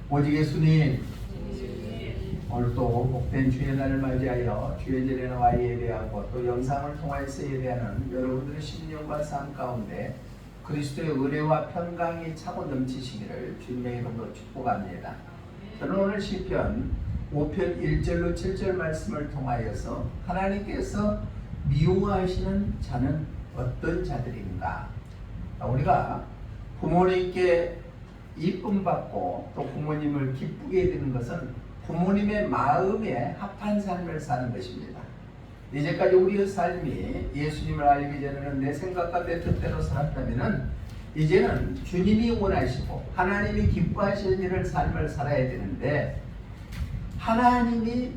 오직 예수님, 오늘 또 복된 주의 날을 맞이하여 주의 절에 나와 예배하고 또 영상을 통하여서 예배하는 여러분들의 심령과 삶 가운데 그리스도의 은혜와 평강이 차고 넘치시기를 주님의 이름으로 축복합니다. 저는 오늘 시편 5편 1절로 7절 말씀을 통하여서 하나님께서 미워하시는 자는 어떤 자들인가? 우리가 부모님께 이쁨 받고 또 부모님을 기쁘게 되는 것은 부모님의 마음에 합한 삶을 사는 것입니다. 이제까지 우리의 삶이 예수님을 알기 전에는 내 생각과 내 뜻대로 살았다면 이제는 주님이 원하시고 하나님이 기뻐하시는 일을 삶을 살아야 되는데, 하나님이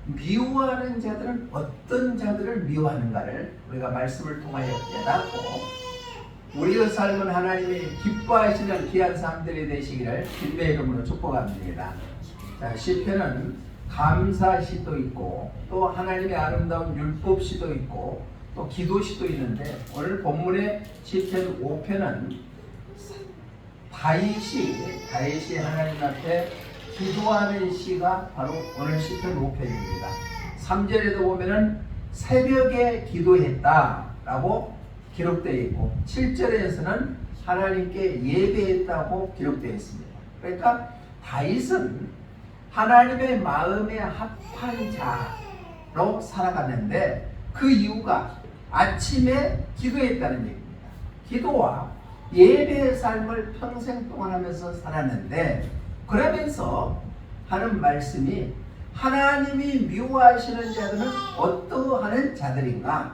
미워하는 자들은 어떤 자들을 미워하는가를 우리가 말씀을 통하여 깨닫고 우리의 삶은 하나님이 기뻐하시는 귀한 삶들이 되시기를 주님의 이름으로 축복합니다. 자, 시편은 감사시도 있고 또 하나님의 아름다운 율법시도 있고 또 기도시도 있는데, 오늘 본문의 시편 5편은 다윗이 하나님 앞에 기도하는 시가 바로 오늘 시편 5편입니다. 3절에도 보면은 새벽에 기도했다라고 기록되어 있고 7절에서는 하나님께 예배했다고 기록되어 있습니다. 그러니까 다윗은 하나님의 마음에 합한 자로 살아갔는데 그 이유가 아침에 기도했다는 얘기입니다. 기도와 예배의 삶을 평생 동안 하면서 살았는데, 그러면서 하는 말씀이 하나님이 미워하시는 자들은 어떠한 자들인가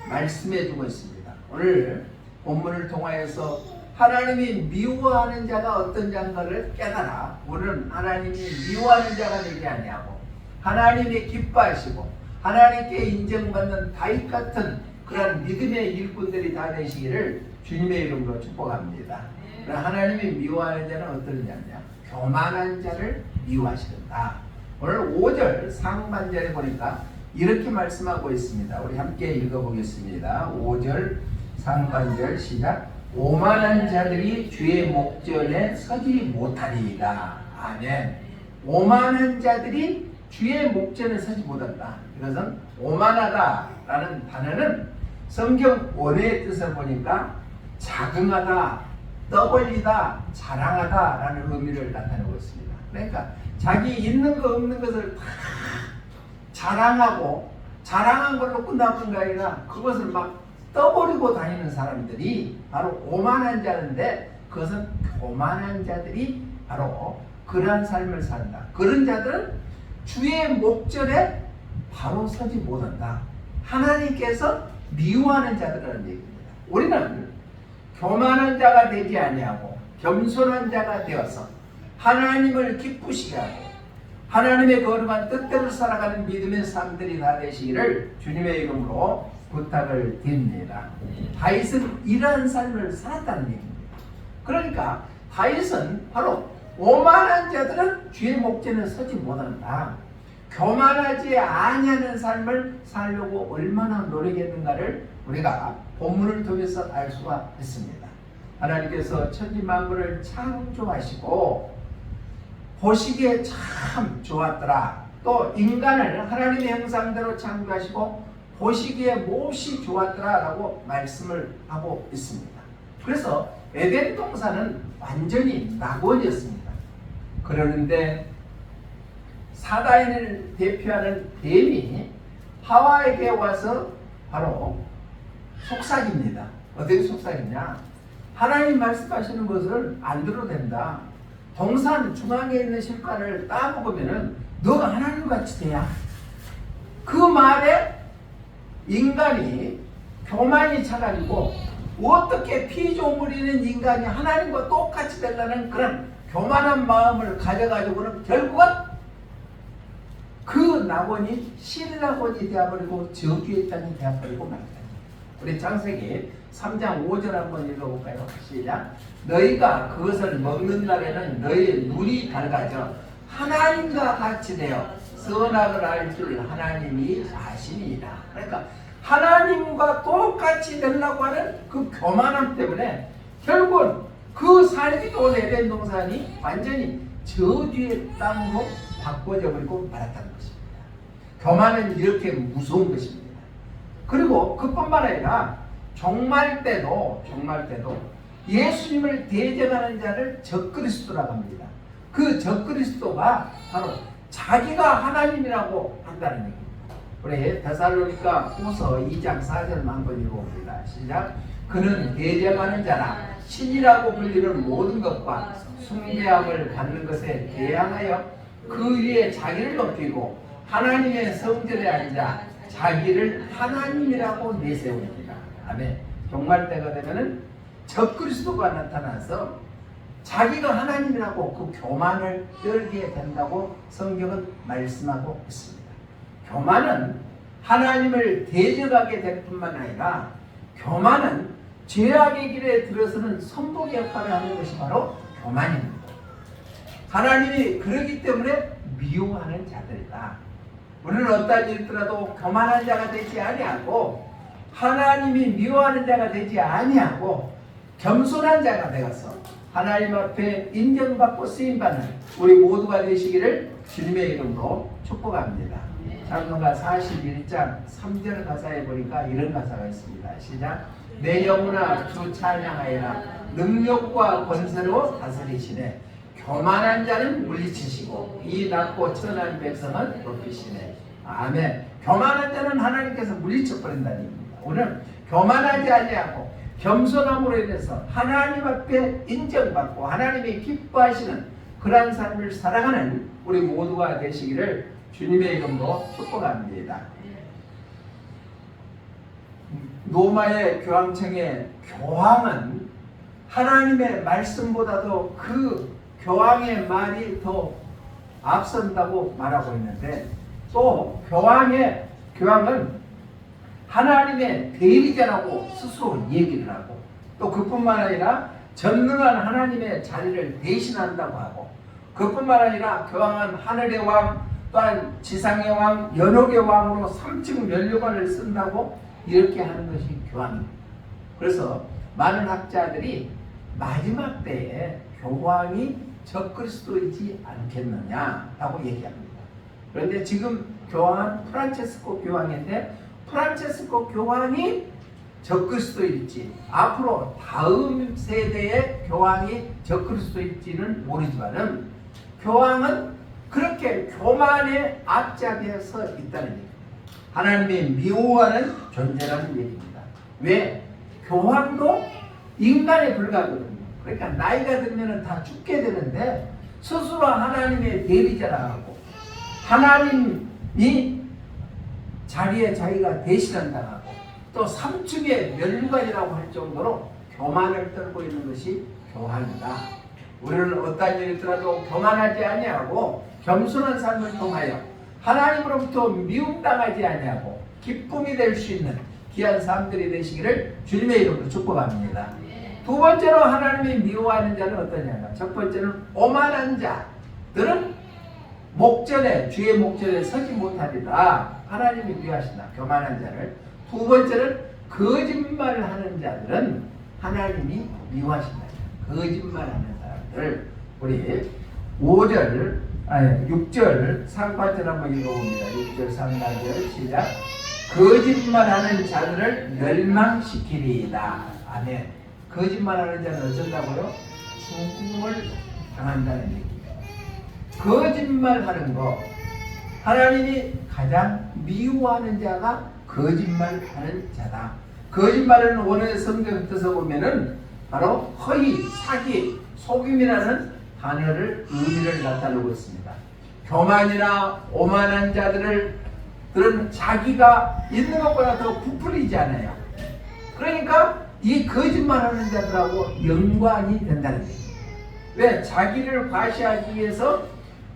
말씀해 주고 있습니다. 오늘 본문을 통하여서 하나님이 미워하는 자가 어떤 자인가를 깨달아 우리는 하나님이 미워하는 자가 되지 아니하고 하나님이 기뻐하시고 하나님께 인정받는 다윗 같은 그런 믿음의 일꾼들이 다 되시기를 주님의 이름으로 축복합니다. 하나님이 미워하는 자는 어떤 자냐? 교만한 자를 미워하시는다. 오늘 5절 상반절에 보니까 이렇게 말씀하고 있습니다. 우리 함께 읽어보겠습니다. 5절 상반절 시작. 오만한 자들이 주의 목전에 서지 못하리이다. 아멘. 오만한 자들이 주의 목전에 서지 못한다. 이것은 오만하다라는 단어는 성경 원어의 뜻을 보니까 자긍하다, 떠벌리다, 자랑하다라는 의미를 나타내고 있습니다. 그러니까 자기 있는 거 없는 것을 다 자랑하고 자랑한 걸로 끝나는 게 아니라 그것을 막 떠버리고 다니는 사람들이 바로 오만한 자인데, 그것은 교만한 자들이 바로 그러한 삶을 산다. 그런 자들은 주의 목전에 바로 서지 못한다. 하나님께서 미워하는 자들이라는 얘기입니다. 우리는 교만한 자가 되지 아니하고 겸손한 자가 되어서 하나님을 기쁘시게 하고 하나님의 거룩한 뜻대로 살아가는 믿음의 삶들이 다 되시기를 주님의 이름으로 부탁을 드립니다. 다윗은 이러한 삶을 살았다는 얘기입니다. 그러니까 다윗은 바로 오만한 자들은 주의 목전에 서지 못한다. 교만하지 아니하는 삶을 살려고 얼마나 노력했는가를 우리가 본문을 통해서 알 수가 있습니다. 하나님께서 천지 만물을 창조하시고 보시기에 참 좋았더라. 또 인간을 하나님의 형상대로 창조하시고 보시기에 몹시 좋았더라 라고 말씀을 하고 있습니다. 그래서 에덴 동산은 완전히 낙원이었습니다. 그러는데 사단을 대표하는 뱀이 하와에게 와서 바로 속삭입니다. 어떻게 속삭이냐? 하나님 말씀하시는 것을 안 들어도 된다. 동산 중앙에 있는 실과를 따먹으면 너가 하나님같이 돼야. 그 말에 인간이 교만이 차가지고 어떻게 피조물이는 인간이 하나님과 똑같이 되려는 그런 교만한 마음을 가져가지고는 결국은 그 낙원이 신낙원이 되어버리고 저주의 땅이 되어버리고 말다. 우리 창세기 3장 5절 한번 읽어볼까요? 시작. 너희가 그것을 먹는 날에는 너희의 눈이 밝아져 하나님과 같이 되어 선악을 알 줄 하나님이 아시니이다. 그러니까 하나님과 똑같이 되려고 하는 그 교만함 때문에 결국은 그 살기 좋은 에덴 동산이 완전히 저주의 땅으로 바꿔져 버리고 말았다는 것입니다. 교만은 이렇게 무서운 것입니다. 그리고 그뿐만 아니라 종말 때도 예수님을 대적하는 자를 적그리스도라고 합니다. 그 적그리스도가 바로 자기가 하나님이라고 한다는 얘기입니다. 우리 데살로니가 후서 2장 4절만 한번 읽어봅니다. 시작. 그는 대적하는 자나 신이라고 불리는 모든 것과 숭배함을 받는 것에 대항하여 그 위에 자기를 높이고 하나님의 성전에 앉아 자기를 하나님이라고 내세웁니다. 아멘. 종말 때가 되면은 적그리스도가 나타나서 자기가 하나님이라고 그 교만을 떨게 된다고 성경은 말씀하고 있습니다. 교만은 하나님을 대적하게 될 뿐만 아니라 교만은 죄악의 길에 들어서는 선봉의 역할을 하는 것이 바로 교만입니다. 하나님이 그러기 때문에 미워하는 자들이다. 우리는 어떤 일이 있더라도 교만한 자가 되지 아니하고 하나님이 미워하는 자가 되지 아니하고 겸손한 자가 되어서 하나님 앞에 인정받고 쓰임받는 우리 모두가 되시기를 주님의 이름으로 축복합니다. 찬송가 41장 3절 가사에 보니까 이런 가사가 있습니다. 시작. 내 영혼아 주 찬양하여라. 능력과 권세로 다스리시네. 교만한 자는 물리치시고 이 낮고 천한 백성은 높이시네. 아멘. 교만한 자는 하나님께서 물리쳐버린다는 얘기입니다. 오늘 교만하지 아니하고 겸손함으로 인해서 하나님 앞에 인정받고 하나님이 기뻐하시는 그러한 삶을 살아가는 우리 모두가 되시기를 주님의 이름으로 축복합니다. 로마의 교황청의 교황은 하나님의 말씀보다도 그 교황의 말이 더 앞선다고 말하고 있는데 또 교황은 하나님의 대리자라고 스스로 얘기를 하고 또 그뿐만 아니라 전능한 하나님의 자리를 대신한다고 하고 그뿐만 아니라 교황은 하늘의 왕 또한 지상의 왕 연옥의 왕으로 3층 면류관을 쓴다고 이렇게 하는 것이 교황입니다. 그래서 많은 학자들이 마지막 때에 교황이 적그리스도이지 않겠느냐라고 얘기합니다. 그런데 지금 교황은 프란체스코 교황인데 프란체스코 교황이 적그리스도일지 앞으로 다음 세대의 교황이 적그리스도일지는 모르지만은 교황은 그렇게 교만의 앞자리에 서 있다는 얘기입니다. 하나님이 미워하는 존재라는 얘기입니다. 왜? 교황도 인간에 불과하거든요. 그러니까 나이가 들면 다 죽게 되는데 스스로 하나님의 대리자라고 하나님이 자리에 자기가 대신한다고 또 3층의 면류관이라고 할 정도로 교만을 떨고 있는 것이 교황이다. 우리는 어떤 일이 있더라도 교만하지 아니하고 겸손한 삶을 통하여 하나님으로부터 미움당하지 아니하고 기쁨이 될 수 있는 귀한 삶들이 되시기를 주님의 이름으로 축복합니다. 두 번째로 하나님이 미워하는 자는 어떠냐면 첫 번째는 오만한 자들은 주의 목전에 서지 못하리라. 하나님이 미워하신다. 교만한 자를. 두 번째는 거짓말하는 자들은 하나님이 미워하신다. 거짓말하는 사람들. 우리 6절 상반절 한번 읽어봅니다. 6절 상반절 시작. 거짓말하는 자들을 멸망시키리이다. 아멘. 거짓말하는 자는 어쩐다고요? 죽음을 당한다는 얘기입니다. 거짓말하는 거 하나님이 가장 미워하는 자가 거짓말하는 자다. 거짓말은 원어의 성경 뜻을 보면은 바로 허위, 사기, 속임이라는 단어를 의미를 나타내고 있습니다. 교만이나 오만한 자들은 자기가 있는 것보다 더 부풀리지 않아요. 그러니까 이 거짓말하는 자들하고 연관이 된다는 얘기예요. 왜? 자기를 과시하기 위해서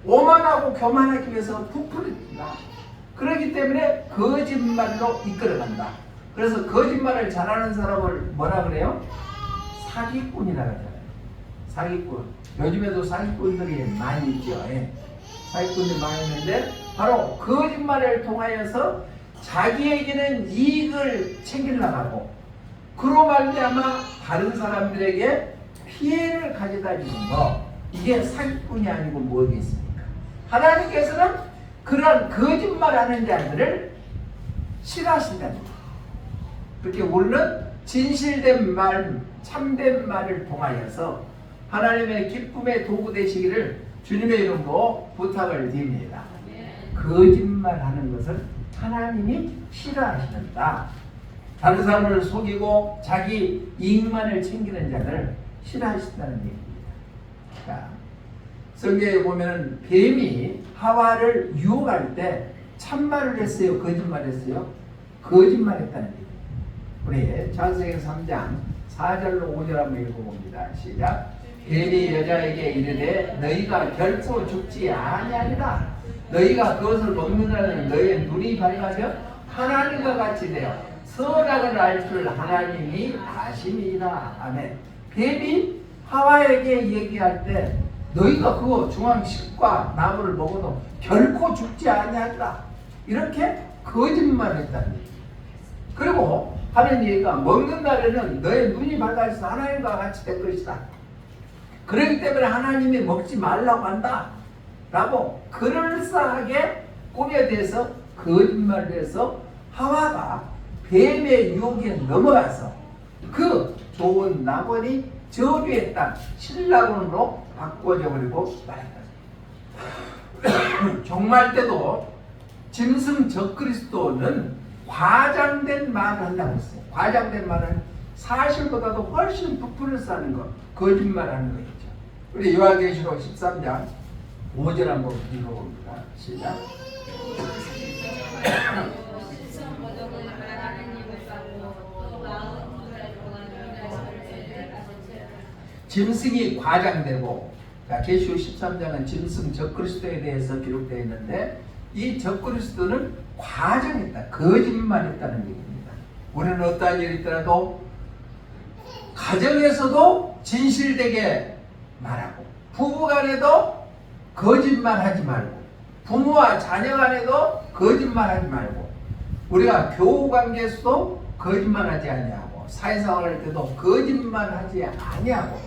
오만하고 교만하기 위해서 부풀린다. 그렇기 때문에 거짓말로 이끌어간다. 그래서 거짓말을 잘하는 사람을 뭐라 그래요? 사기꾼이라고 하잖아요. 사기꾼. 요즘에도 사기꾼들이 많이 있죠. 사기꾼들이 많이 있는데 바로 거짓말을 통하여서 자기에게는 이익을 챙기려고 하고 그로 말미암아 다른 사람들에게 피해를 가져다 주는 거. 이게 사기꾼이 아니고 뭐겠습니까? 하나님께서는 그런 거짓말하는 자들을 싫어하신다는 거예요. 그렇게 우리는 진실된 말, 참된 말을 통하여서 하나님의 기쁨의 도구 되시기를 주님의 이름으로 부탁을 드립니다. 거짓말하는 것을 하나님이 싫어하시는다. 다른 사람을 속이고 자기 이익만을 챙기는 자를 싫어하신다는 얘기입니다. 자, 성경에 보면 뱀이 하와를 유혹할 때 참말을 했어요? 거짓말했어요? 거짓말했다는 얘기입니다. 우리 창세기 3장 4절로 5절 한번 읽어봅니다. 시작. 뱀이 여자에게 이르되 너희가 결코 죽지 아니하리라. 너희가 그것을 먹는다는 너희의 눈이 밝아져 하나님과 같이 되어 선악을 알 줄 하나님이 아심이라. 아멘. 뱀이 하와에게 얘기할 때 너희가 그거 중앙식과 나무를 먹어도 결코 죽지 아니하리라. 이렇게 거짓말했다는 얘기예요. 그리고 하는 얘기가 먹는 날에는 너의 눈이 밝아져서 하나님과 같이 될 것이다. 그렇기 때문에 하나님이 먹지 말라고 한다. 라고 그럴싸하게 꾸며대서 거짓말을 해서 하와가 뱀의 유혹에 넘어가서 그 좋은 나무니 저주의 땅 신라곤으로 바꿔져 버리고 말했다. 종말 때도 짐승 적그리스도는 과장된 말을 한다고 했어요. 과장된 말은 사실보다도 훨씬 부풀려서 하는 것, 거짓말하는 거죠. 우리 요한계시록 13장 5절 한번 읽어봅니다. 시작. 짐승이 과장되고, 계시록 13장은 짐승 적그리스도에 대해서 기록되어 있는데 이 적그리스도는 과장했다, 거짓말했다는 얘기입니다. 우리는 어떠한 일이 있더라도 가정에서도 진실되게 말하고, 부부간에도 거짓말하지 말고, 부모와 자녀 간에도 거짓말하지 말고, 우리가 교우 관계에서도 거짓말하지 아니하고, 사회생활 할 때도 거짓말하지 아니하고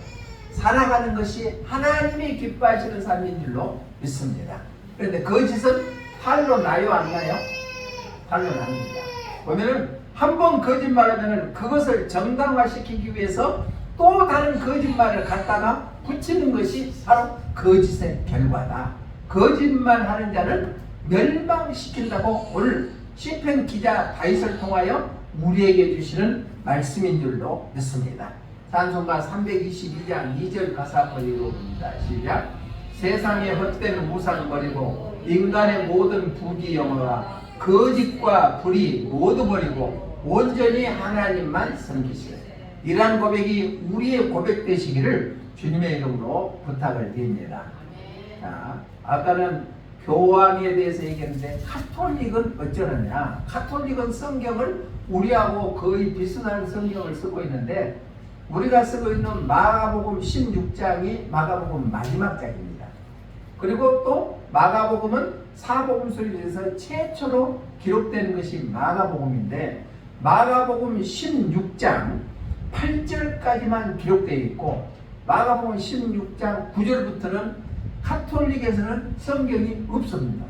살아가는 것이 하나님이 기뻐하시는 삶인 줄로 믿습니다. 그런데 거짓은 팔로 나요, 안 나요? 팔로 납니다. 보면은 한 번 거짓말하면은 그것을 정당화시키기 위해서 또 다른 거짓말을 갖다가 붙이는 것이 바로 거짓의 결과다. 거짓말하는 자는 멸망시킨다고 오늘 시편 기자 다윗을 통하여 우리에게 주시는 말씀인 줄로 믿습니다. 찬송가 322장 2절 가사 한번 읽어봅니다. 시작. 세상의 헛된 우상 버리고 인간의 모든 부귀 영화와 거짓과 불의 모두 버리고 온전히 하나님만 섬기시라. 이러한 고백이 우리의 고백 되시기를 주님의 이름으로 부탁을 드립니다. 자, 아까는 교황에 대해서 얘기했는데 카톨릭은 어쩌느냐. 카톨릭은 성경을 우리하고 거의 비슷한 성경을 쓰고 있는데 우리가 쓰고 있는 마가복음 16장이 마가복음 마지막 장입니다. 그리고 또 마가복음은 사복음서 중에서 최초로 기록된 것이 마가복음인데 마가복음 16장 8절까지만 기록되어 있고 마가복음 16장 9절부터는 카톨릭에서는 성경이 없습니다.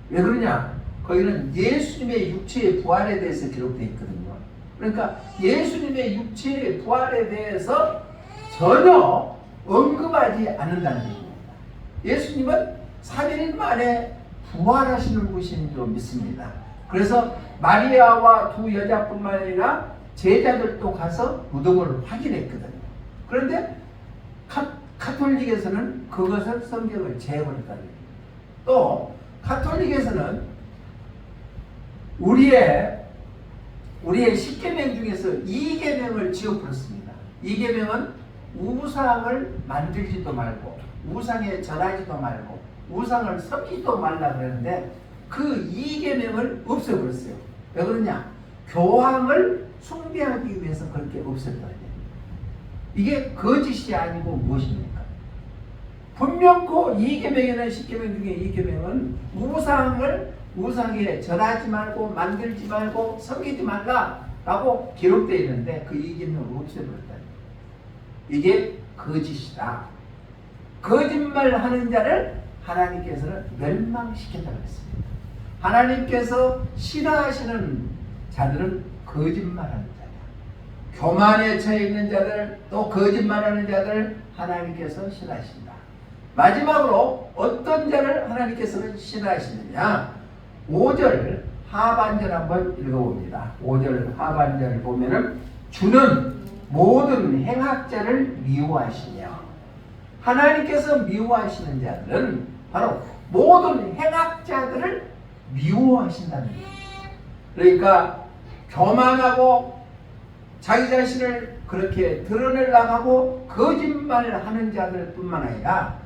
왜 그러냐? 거기는 예수님의 육체의 부활에 대해서 기록되어 있거든요. 그러니까 예수님의 육체의 부활에 대해서 전혀 언급하지 않는다는 얘기입니다. 예수님은 3일 만에 부활하시는 분이신 줄 믿습니다. 그래서 마리아와 두 여자뿐만 아니라 제자들도 가서 무덤을 확인했거든요. 그런데 카톨릭에서는 그것을 성경을 제거했다는 얘기입니다. 또 카톨릭에서는 우리의 10계명 중에서 2계명을 지어버렸습니다. 2계명은 우상을 만들지도 말고 우상에 절하지도 말고 우상을 섬기지도 말라 그랬는데 그 2계명을 없애버렸어요. 왜 그러냐? 교황을 숭배하기 위해서 그렇게 없앴다는 얘기입니다. 이게 거짓이 아니고 무엇입니까? 분명코 2계명에는 10계명 중에 2계명은 우상에 절하지 말고 만들지 말고 섬기지 말라라고 기록되어 있는데 그 2계명을 없애버렸다. 이게 거짓이다. 거짓말하는 자를 하나님께서는 멸망시킨다고 했습니다. 하나님께서 싫어하시는 자들은 거짓말하는 자야. 교만에 처해 있는 자들, 또 거짓말하는 자들 하나님께서 싫어하신다. 마지막으로 어떤 자를 하나님께서는 싫어하시느냐? 5절 하반절 한번 읽어봅니다. 5절 하반절을 보면은 주는 모든 행악자를 미워하시며, 하나님께서 미워하시는 자들은 바로 모든 행악자들을 미워하신다는 거예요. 그러니까 교만하고 자기 자신을 그렇게 드러내려고 하고 거짓말하는 자들 뿐만 아니라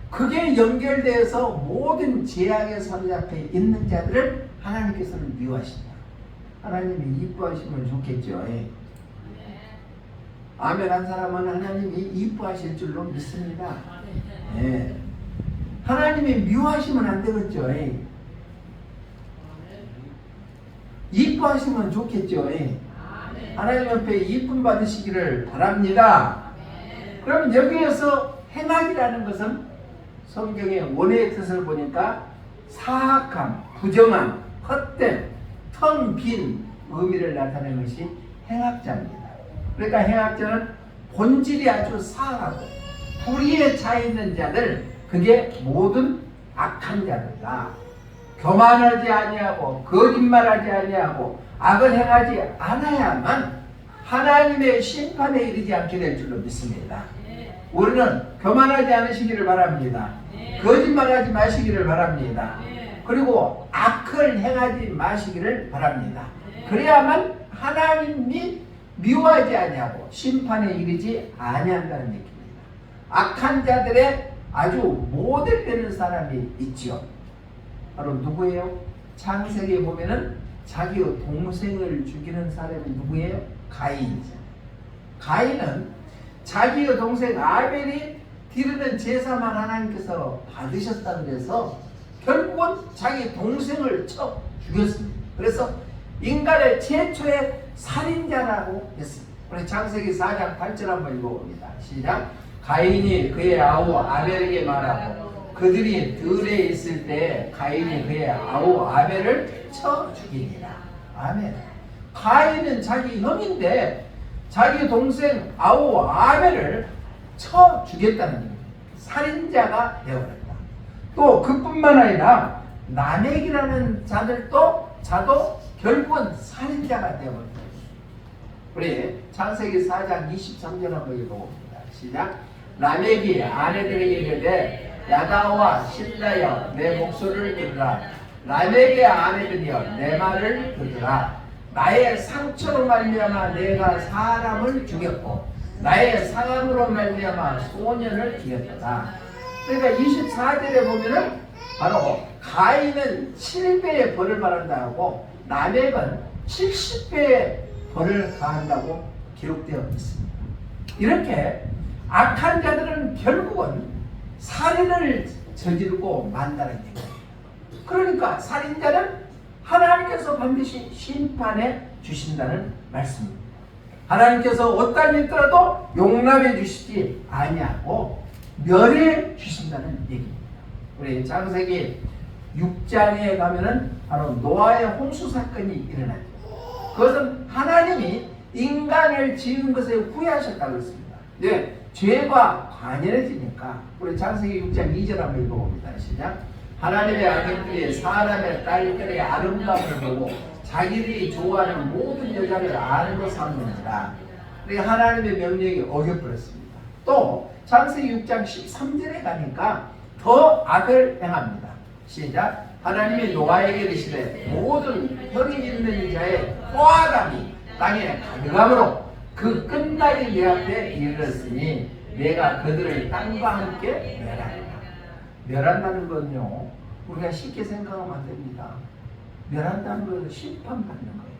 그게 연결되어서 모든 죄악에 사로잡혀 있는 자들을 하나님께서는 미워하신다. 하나님이 이뻐하시면 좋겠죠. 예. 아멘 한 사람은 하나님이 이뻐하실 줄로 믿습니다. 예. 하나님이 미워하시면 안 되겠죠. 예. 이뻐하시면 좋겠죠. 예. 하나님 옆에 이쁨 받으시기를 바랍니다. 그럼 여기에서 행악이라는 것은 성경의 원의 뜻을 보니까 사악함, 부정함, 헛됨, 텅 빈 의미를 나타내는 것이 행악자입니다. 그러니까 행악자는 본질이 아주 사악하고 불의에 차 있는 자들, 그게 모든 악한 자들이다. 교만하지 아니하고 거짓말하지 아니하고 악을 행하지 않아야만 하나님의 심판에 이르지 않게 될 줄로 믿습니다. 우리는 교만하지 않으시기를 바랍니다. 거짓말하지 마시기를 바랍니다. 그리고 악을 행하지 마시기를 바랍니다. 그래야만 하나님이 미워하지 아니하고 심판에 이르지 아니한다는 얘기입니다. 악한 자들의 아주 모델되는 사람이 있죠. 바로 누구예요? 창세기에 보면은 자기 동생을 죽이는 사람이 누구예요? 가인이죠. 가인은 자기의 동생 아벨이 기르는 제사만 하나님께서 받으셨다고 해서 결국은 자기 동생을 쳐 죽였습니다. 그래서 인간의 최초의 살인자라고 했습니다. 우리 창세기 4장 8절 한번 읽어봅니다. 시작. 가인이 그의 아우 아벨에게 말하고 그들이 들에 있을 때 가인이 그의 아우 아벨을 쳐 죽이니라. 아멘. 가인은 자기 형인데 자기 동생 아우 아벨을 쳐 죽였다는 겁니다. 살인자가 되어버렸다. 또 그뿐만 아니라 라멕이라는 자도 결국은 살인자가 되어버렸다. 우리 창세기 4장 23절 한번 읽어봅니다. 시작. 라멕이 아내들에게 이르되 야다와 신라여 내 목소리를 들으라. 라멕의 아내들이여 내 말을 들으라. 나의 상처로 말미암아 내가 사람을 죽였고 나의 상함으로 말미암아 소년을 기었다. 그러니까 24절에 보면은 바로 가인은 7배의 벌을 말한다 하고 라멕은 70배의 벌을 가한다고 기록되어 있습니다. 이렇게 악한 자들은 결국은 살인을 저지르고 만다는 얘기예요. 그러니까 살인자는 하나님께서 반드시 심판해 주신다는 말씀입니다. 하나님께서 어떤 일 있더라도 용납해 주시지 아니하고 멸해 주신다는 얘기입니다. 우리 창세기 6장에 가면은 바로 노아의 홍수 사건이 일어나죠. 그것은 하나님이 인간을 지은 것에 후회하셨다고 했습니다. 네, 죄가 관연해지니까 우리 창세기 6장 2절 한번 읽어봅니다. 시작. 하나님의 아들들이 사람의 딸들의 아름다움을 보고 자기들이 좋아하는 모든 여자를 아는 삼는지라. 하나님의 명령이 어겨버렸습니다. 또 창세기 6장 13절에 가니까 더 악을 행합니다. 시작. 하나님이 노아에게 이르시되 모든 혈이 있는 자의 포화감이 땅에 가득함으로 그 끝날이 내 앞에 이르렀으니 내가 그들을 땅과 함께 멸하리라. 멸한다는 건요, 우리가 쉽게 생각하면 안 됩니다. 멸한다는 것은 심판받는 거예요.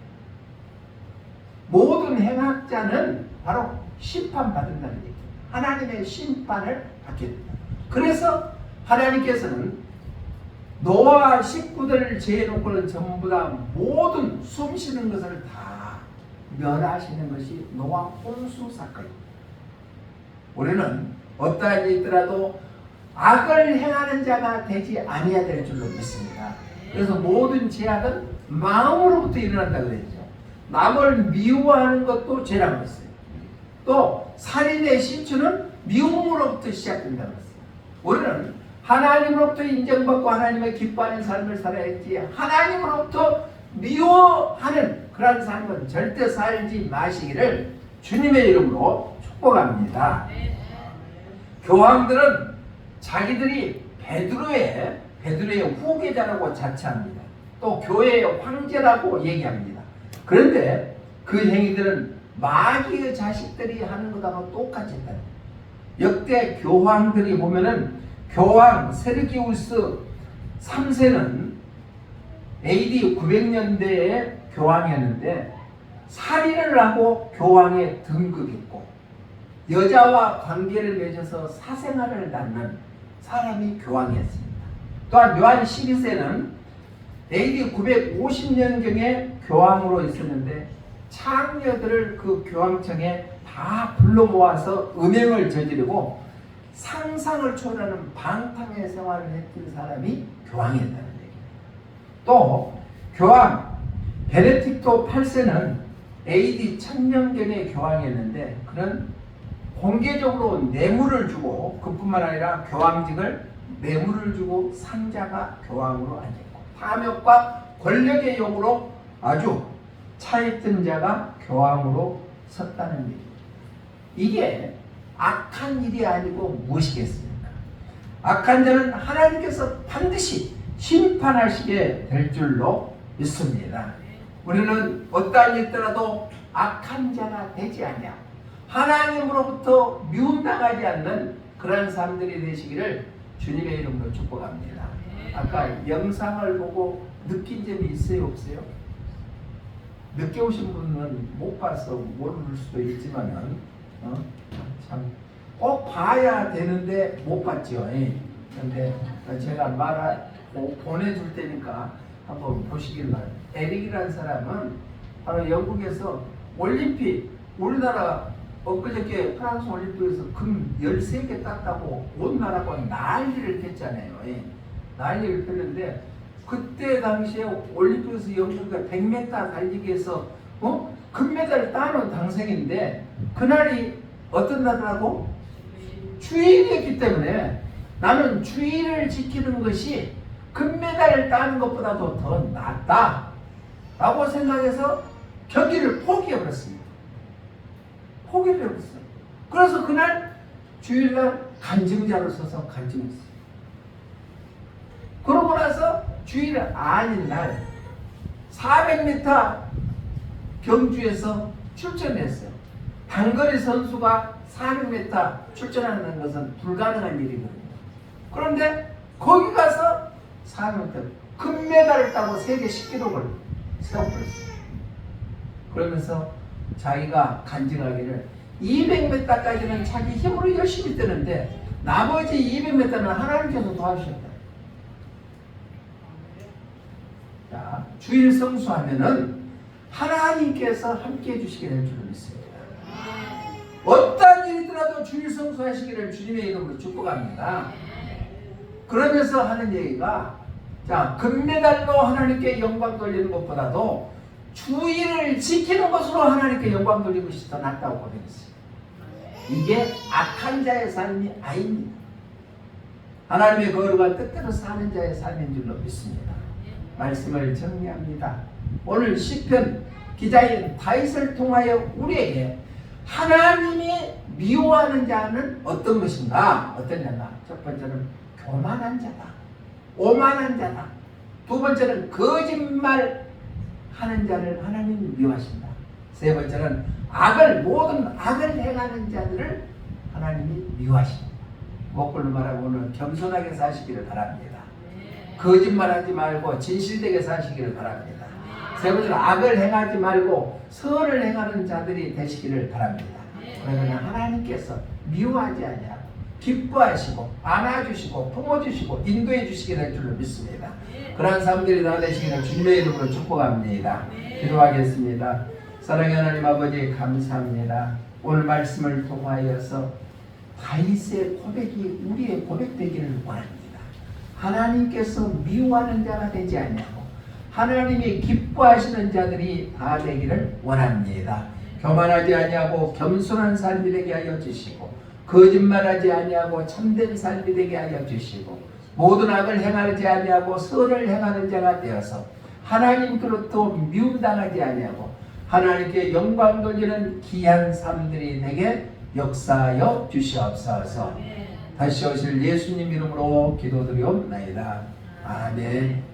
모든 행악자는 바로 심판받는다는 얘기예요. 하나님의 심판을 받게 됩니다. 그래서 하나님께서는 노아 식구들을 제해놓고는 전부 다 모든 숨쉬는 것을 다 멸하시는 것이 노아 홍수 사건입니다. 우리는 어떠한 일이 있더라도 악을 행하는 자가 되지 아니해야 될 줄로 믿습니다. 그래서 모든 죄악은 마음으로부터 일어난다 그랬죠. 남을 미워하는 것도 죄라고 했어요. 또 살인의 시초는 미움으로부터 시작된다고 했어요. 우리는 하나님으로부터 인정받고 하나님의 기뻐하는 삶을 살아야지, 하나님으로부터 미워하는 그런 삶은 절대 살지 마시기를 주님의 이름으로 축복합니다. 교황들은 자기들이 베드로의 후계자라고 자처합니다. 또 교회의 황제라고 얘기합니다. 그런데 그 행위들은 마귀의 자식들이 하는 것하고 똑같이 있다. 역대 교황들이 보면은 교황 세르기우스 3세는 AD 900년대에 교황이었는데 살인을 하고 교황에 등극했고 여자와 관계를 맺어서 사생활을 낳는 사람이 교황이었습니다. 또한 요한 12세는 AD 950년경에 교황으로 있었는데 창녀들을 그 교황청에 다 불러 모아서 음행을 저지르고 상상을 초월하는 방탕의 생활을 했던 사람이 교황이었다는 얘기예요. 또 교황 베네딕토 8세는 AD 1000년경의 교황이었는데 그는 공개적으로 뇌물을 주고, 그뿐만 아니라 교황직을 뇌물을 주고 상자가 교황으로 앉았고 탐욕과 권력의 욕으로 아주 차있던 자가 교황으로 섰다는 얘기입니다. 이게 악한 일이 아니고 무엇이겠습니까? 악한 자는 하나님께서 반드시 심판하시게 될 줄로 믿습니다. 우리는 어떠한 일 있더라도 악한 자가 되지 않냐, 하나님으로부터 미움당하지 않는 그런 사람들이 되시기를 주님의 이름으로 축복합니다. 아까 영상을 보고 느낀 점이 있어요, 없어요? 늦게 오신 분은 못 봐서 모를 수도 있지만은 참 꼭 봐야 되는데 못 봤죠. 그런데 제가 보내줄 테니까 한번 보시길 바랍니다. 에릭이라는 사람은 바로 영국에서 올림픽, 우리나라 엊그저께 프랑스 올림픽에서 금 13개 땄다고 온 나라가 난리를 폈잖아요. 난리를 폈는데 그때 당시에 올림픽에서 영국가 100m 달리기에서 금메달을 따는 당생인데 그날이 어떤 날이라고? 주일이었기 때문에 나는 주일을 지키는 것이 금메달을 따는 것보다도 더 낫다 라고 생각해서 경기를 포기해버렸습니다. 포기를 해버렸어요. 그래서 그날 주일날 간증자로 서서 간증했어요. 그러고 나서 주일 아닌 날 400m 경주에서 출전했어요. 단거리 선수가 400m 출전하는 것은 불가능한 일이거든요. 그런데 거기 가서 400m 금메달을 따고 세계 10기록을 세워버렸어요. 그러면서 자기가 간증하기를 200m까지는 자기 힘으로 열심히 뛰는데 나머지 200m는 하나님께서 도와주셨다. 자, 주일 성수하면은 하나님께서 함께 해주시게 될 줄을 믿습니다. 어떤 일이더라도 주일 성수하시기를 주님의 이름으로 축복합니다. 그러면서 하는 얘기가, 자, 금메달로 하나님께 영광 돌리는 것보다도 주일을 지키는 것으로 하나님께 영광 돌리는 것이 더 낫다고 고백했어요. 이게 악한 자의 삶이 아닙니다. 하나님의 거룩한 뜻대로 사는 자의 삶인 줄로 믿습니다. 말씀을 정리합니다. 오늘 시편 기자인 다윗을 통하여 우리에게 하나님이 미워하는 자는 어떤 것인가? 어떤 자가? 첫 번째는 교만한 자다, 오만한 자다. 두 번째는 거짓말 하는 자를 하나님이 미워하신다. 세 번째는 모든 악을 행하는 자들을 하나님이 미워하신다. 목걸로 말하고 오늘 겸손하게 사시기를 바랍니다. 거짓말하지 말고 진실되게 사시기를 바랍니다. 세 번째는 악을 행하지 말고 선을 행하는 자들이 되시기를 바랍니다. 그러나 하나님께서 미워하지 아니하고 기뻐하시고 안아주시고 품어주시고 인도해 주시게 될 줄로 믿습니다. 그러한 사람들이 다 되시기를 주님의 이름으로 축복합니다. 기도하겠습니다. 사랑하는 하나님 아버지 감사합니다. 오늘 말씀을 통하여서 다윗의 고백이 우리의 고백되기를 원합니다. 하나님께서 미워하는 자가 되지 않냐고, 하나님이 기뻐하시는 자들이 다 되기를 원합니다. 교만하지 아니하고 겸손한 삶이 되게 하여 주시고, 거짓말하지 아니하고 참된 삶이 되게 하여 주시고, 모든 악을 행하지 아니하고 선을 행하는 자가 되어서 하나님께로부터 미움당하지 아니하고 하나님께 영광 돌리는 귀한 삶들이 되게 역사하여 주시옵소서. 다시 오실 예수님 이름으로 기도드리옵나이다. 아멘.